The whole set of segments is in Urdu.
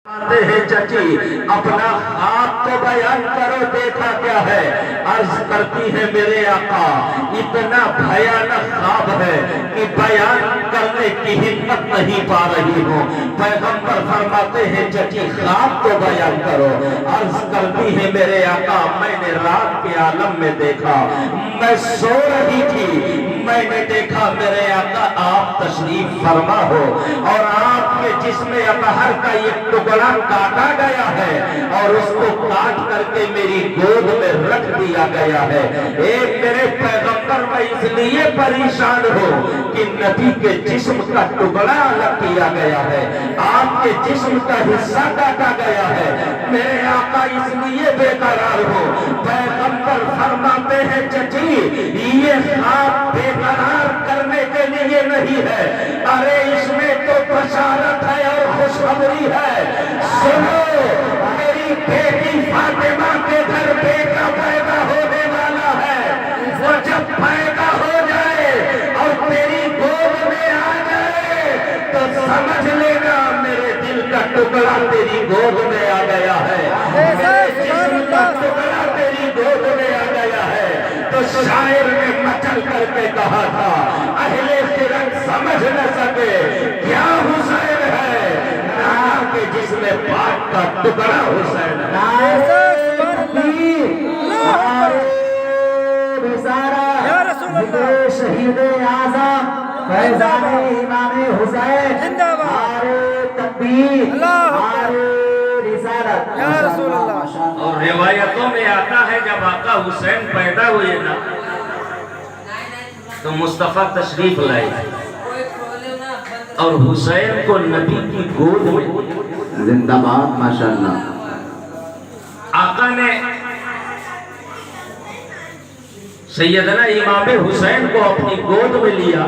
آتے ہیں چچی اپنا خواب تو بیان کرو دیکھا کیا ہے. عرض کرتی ہے میرے آقا اتنا بھیانک خواب ہے کہ بیان کرنے کی ہمت نہیں پا رہی ہوں. پیغمبر فرماتے ہیں چچی خواب تو بیان کرو. عرض کرتی ہے میرے آقا میں نے رات کے عالم میں دیکھا میں سو رہی تھی میں نے دیکھا میرے آقا آپ تشریف فرما ہو اور آپ کے جسم اطہر کا ایک ٹکڑا کاٹا گیا ہے اور اس کو کاٹ کر کے میری گود میں رکھ دیا گیا ہے. اے میرے پیغمبر میں اس لیے پریشان ہوں کہ نبی کے جسم کا ٹکڑا الگ کیا گیا ہے آپ کے جسم کا حصہ کاٹا گیا ہے. میرے آقا اس لیے بے قرار ہو. پیغمبر فرماتے ہیں چچی یہ خواب بے قرار کرنے کے لیے نہیں ہے ارے اس میں تو بشارت ہے اور خوشخبری ہے. سنو میری بیٹی فاطمہ کے گھر بیٹا پیدا ہونے والا ہے. وہ جب پیدا ہو جائے اور تیری گود میں آ جائے تو سمجھ لینا میرے دل کا ٹکڑا تیری گود میں آ گیا ہے میرے جسم کا ٹکڑا تیری گود میں آ گیا ہے. تو شاعر نے مچل کر کے کہا تھا اہل فرنگ سمجھ نہ سکے کیا حسین ہے نہ کہ جس میں پاک کا ٹکڑا حسین ہے. شہید اعظم فیضان امام حسین نعرہ تکبیر نعرہ رسالت. اور روایتوں میں آتا ہے جب آقا حسین پیدا ہوئے نا تو مصطفیٰ تشریف لائے اور حسین کو نبی کی گود میں زندہ باد ماشاءاللہ آقا نے سیدنا امام حسین کو اپنی گود میں لیا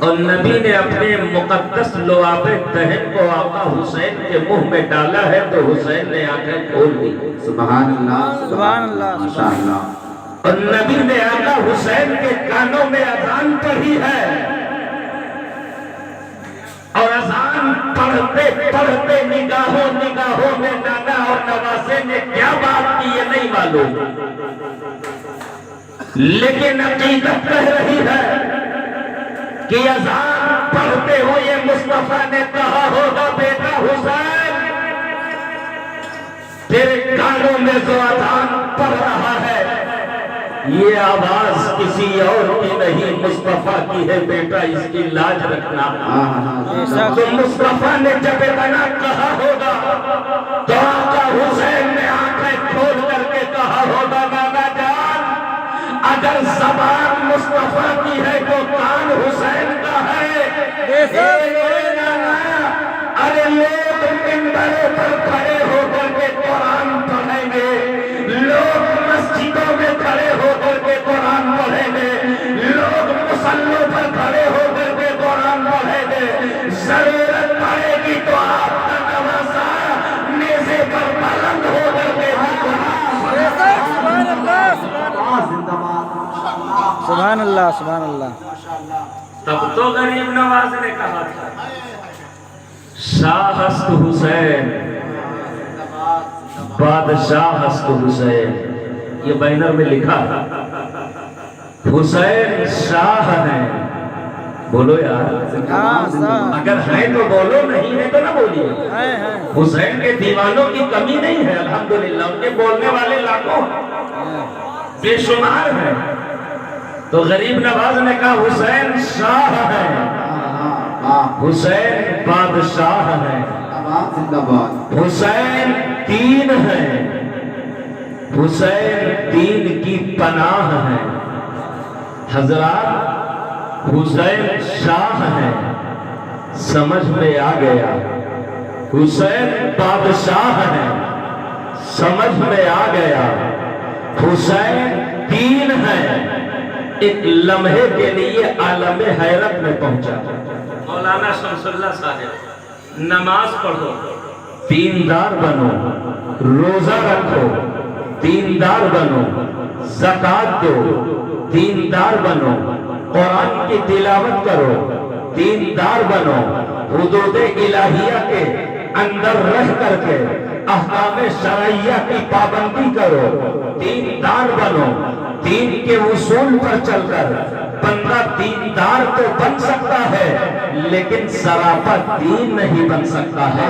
اور نبی نے اپنے مقدس لعاب دہن کو آقا حسین کے منہ میں ڈالا ہے تو حسین نے آنکھیں کھول دی. سبحان اللہ سبحان اللہ ماشاءاللہ. اور نبی نے آقا حسین کے کانوں میں اذان پڑھی ہے اور اذان پڑھتے پڑھتے نگاہوں میں نانا اور نواسے نے کیا بات کی یہ نہیں معلوم لیکن عقیدت کہہ رہی ہے کہ اذان پڑھتے ہوئے مصطفیٰ نے کہا ہوگا بیٹا حسین تیرے کانوں میں جو اذان پڑھ رہا ہے یہ آواز کسی اور کی نہیں مصطفیٰ کی ہے بیٹا اس کی لاج رکھنا. تو مصطفیٰ نے جب اتنا کہا ہوگا تو آقا حسین نے آنکھیں کھول کر کے کہا ہوگا نانا جان اگر زبان مصطفیٰ کی ہے تو کان حسین کا ہے. ارے لوگ منبروں پر کھڑے ہو کر کے قرآن پڑھیں گے لوگ مسجدوں میں کھڑے ہو کر کے قرآن پڑھیں گے لوگ مصلوں پر کھڑے ہو کر کے قرآن پڑھیں گے ضرورت پڑے گی تو آپ کا نواسا نیزے پر بلند ہو کر کے سبحان اللہ سبحان اللہ. تب تو غریب نواز نے کہا تھا شاہ ہست حسین بادشاہ ہست حسین. یہ بینر میں لکھا حسین شاہ ہیں بولو یار اگر ہیں تو بولو نہیں ہے تو نہ بولیے. حسین کے دیوانوں کی کمی نہیں ہے الحمدللہ ان کے بولنے والے لاکھوں بے شمار ہیں. تو غریب نواز نے کہا حسین شاہ ہیں حسین بادشاہ ہیں حسین دین ہیں حسین دین کی پناہ ہیں. حضرات حسین شاہ ہیں سمجھ میں آ گیا. حسین بادشاہ ہیں سمجھ میں آ گیا. حسین دین ہیں ایک لمحے کے لیے عالم حیرت میں پہنچا. مولانا شمس اللہ صاحب نماز پڑھو دیندار بنو روزہ رکھو دیندار بنو زکات دو دیندار بنو قرآن کی تلاوت کرو دیندار بنو حدود الہیہ کے اندر رہ کر کے احکام شرعیہ کی پابندی کرو، دیندار بنو، دین کے اصول پر چل کر بندہ دیندار تو بن سکتا ہے لیکن سراپا دین نہیں بن سکتا ہے۔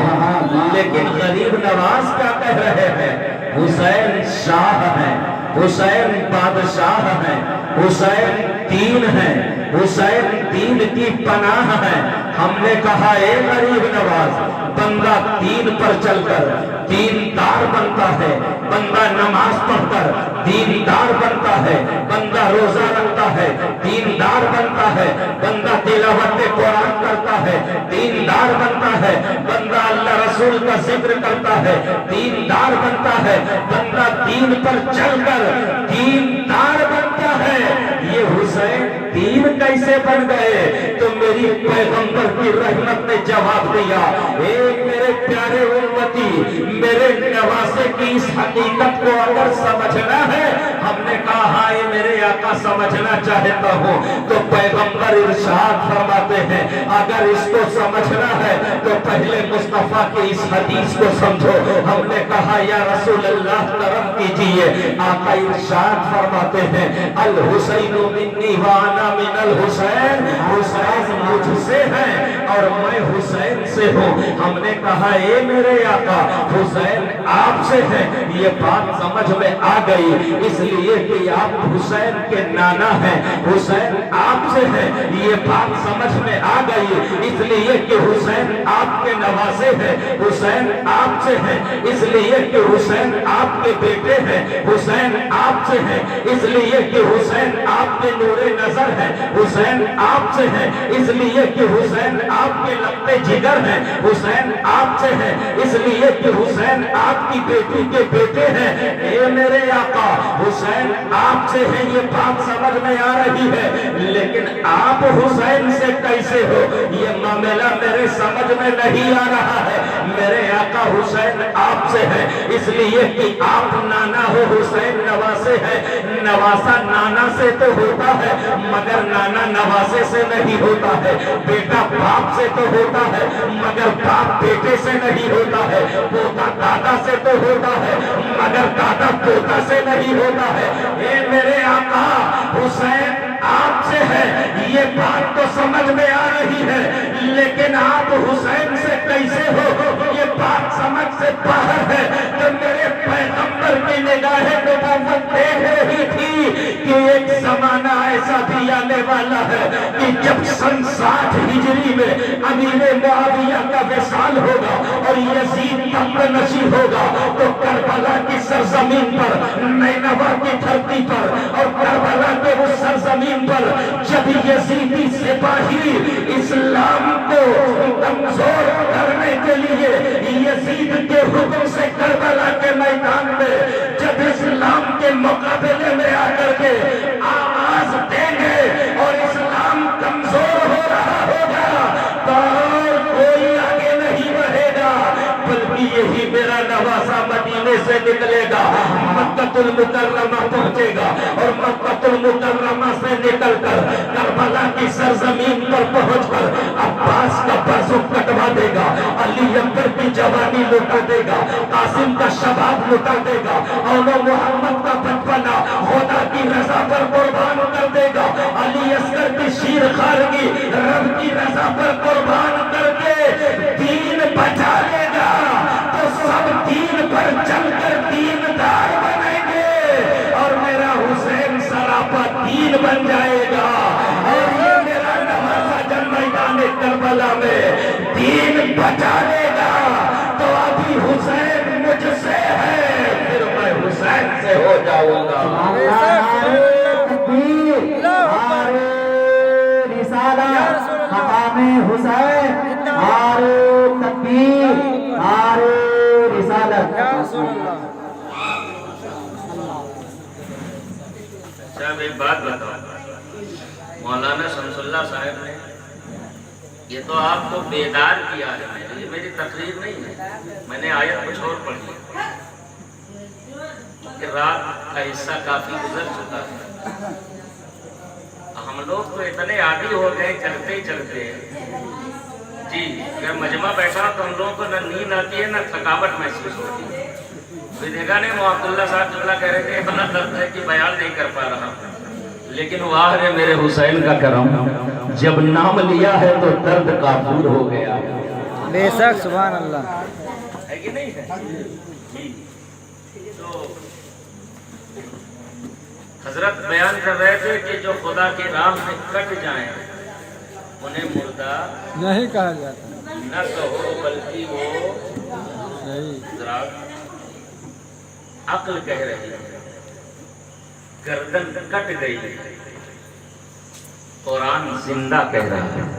لیکن غریب نواز کیا کہہ رہے ہیں؟ حسین شاہ ہیں، حسین بادشاہ ہیں، حسین دین ہیں، حسین دین کی پناہ ہیں۔ ہم نے کہا اے غریب نواز، بندہ دین پر چل کر دیندار بنتا ہے، بندہ نماز پڑھ کر دیندار بنتا ہے، بندہ روزہ رکھتا ہے دیندار بنتا ہے، بندہ تلاوت قرآن کرتا ہے دیندار بنتا ہے، بندہ اللہ رسول کا ذکر کرتا ہے دیندار بنتا ہے، بندہ دین پر چل کر دیندار بنتا ہے۔ یہ حسین دین کیسے بن گئے؟ تو میری پیغمبر کی رحمت نے جواب دیا، اے میرے پیارے امتی، میرے نواسے کی اس حقیقت کو اگر سمجھنا ہے، ہم نے کہا ہاں یہ میرے آقا سمجھنا چاہتا ہوں، تو پیغمبر ارشاد فرماتے ہیں اگر اس کو سمجھنا ہے تو پہلے مصطفیٰ کی اس حدیث کو سمجھو۔ ہم نے کہا یا رسول اللہ کرم کیجئے، آقا ارشاد فرماتے ہیں الحسین منی وانا من الحسین، حسین مجھ سے ہے اور میں حسین سے ہوں۔ ہم نے کہا اے میرے آقا حسین آپ سے ہے، یہ بات سمجھ میں آ گئی، اس لیے کہ آپ حسین کے نانا ہیں، حسین آپ سے ہے، یہ بات سمجھ میں آ گئی، اس لیے کہ حسین آپ کے نواسے ہیں، حسین آپ سے ہے، اس لیے کہ حسین آپ کے بیٹے ہیں، حسین آپ سے ہے، اس لیے کہ حسین آپ کے نور نظر ہے، حسین آپ سے ہے، اس لیے کہ حسین آپ کے لگتے جگر ہیں، حسین آپ سے ہے، اس لیے کہ حسین آپ کی بیٹی کے بیٹے ہیں۔ اے میرے آقا حسین آپ سے ہے، یہ بات سمجھ میں آ رہی ہے، لیکن آپ حسین سے کیسے ہو؟ یہ معاملہ میرے سمجھ میں نہیں آ رہا ہے۔ میرے آقا حسین آپ سے ہے، اس لیے کہ آپ نانا ہو، حسین نواسے ہے، نواسا نانا سے تو ہوتا ہے مگر نانا نواسے سے نہیں ہوتا ہے، بیٹا باپ سے تو ہوتا ہے مگر باپ بیٹے سے نہیں ہوتا ہے، پوتا دادا سے تو ہوتا ہے مگر دادا پوتا سے نہیں ہوتا ہے۔ اے میرے آقا حسین آپ سے ہے، یہ بات تو سمجھ میں آ رہی ہے، لیکن آپ حسین سے کیسے ہو؟ یہ بات سمجھ سے باہر ہے۔ تو میرے پیغمبر کی نگاہ نبوت دیکھ رہی تھی کہ ایک زمانہ ایسا بھی آنے والا ہے کہ جب سن 60 ہجری میں امیر معاویہ کا وصال ہوگا اور یزید تخت نشین ہوگا، تو کربلا کی سرزمین پر، نینوا کی دھرتی پر اور کربلا کے اس سرزمین پر جب یزیدی سپاہی اسلام کو کمزور کرنے کے لیے یزید کے حکم سے کربلا کے میدان میں جب اسلام کے مقابلے میں آ کر کے آواز دیں گے اور اسلام کمزور ہو رہا ہوگا تو کوئی آگے نہیں بڑھے گا، بلکہ یہی میرا نواسا مدینے سے نکلے گا، مکہ المکرمہ پہنچے گا اور مکہ المکرمہ سے نکل کر کربلا کی سرزمین پر پہنچ کر عباس کا بازو کٹوا دے گا، علی اکبر کی جوانی لٹا دے گا، قاسم کا شباب لٹا دے گا، اور محمد کا بچپنا خدا کی رضا پر قربان کر دے گا، علی اصغر کی شیر خارگی رب کی رضا پر قربان کر کے دین بچا لے گا، تو سب دین پر چل کر دیندار بنیں گے اور میرا حسین سراپا دین بن جائے گا، اور یہ میرا نواسا جب میدان کربلا میں دین بچا لے گا تو ابھی حسین مجھ سے ہے، پھر میں حسین سے ہو جاؤں گا۔ مقام حسین نعرہ تکبیر نعرہ رسالت۔ صاحب ایک بات بتاؤ، مولانا شمس اللہ صاحب نے یہ تو آپ کو بیدار کیا ہے، یہ میری تقریر نہیں ہے، میں نے آیت کچھ اور پڑھی ہے کہ رات کا حصہ کافی گزر چکا ہے، ہم لوگ تو اتنے عادی ہو گئے چلتے چلتے جی اگر مجمع بیٹھا تو ہم لوگوں کو نہ نیند آتی ہے نہ تھکاوٹ محسوس ہوتی ہے. کوئی دیکھا نہیں وہ عبداللہ صاحب جملہ کہہ رہے تھے اتنا درد ہے کہ بیان نہیں کر پا رہا. لیکن واہ رے میرے حسین کا کرم، جب نام لیا ہے تو درد کافور ہو گیا. بے شک سبحان اللہ. ہے کہ نہیں ہے؟ تو حضرت بیان کر رہے تھے کہ جو خدا کی راہ میں کٹ جائیں انہیں مردہ نہیں کہا جاتا. نہ کہو بلکہ وہ صحیح. ذرا عقل کہہ رہی ہے گردن کٹ گئی، قرآن زندہ کہہ رہا ہے.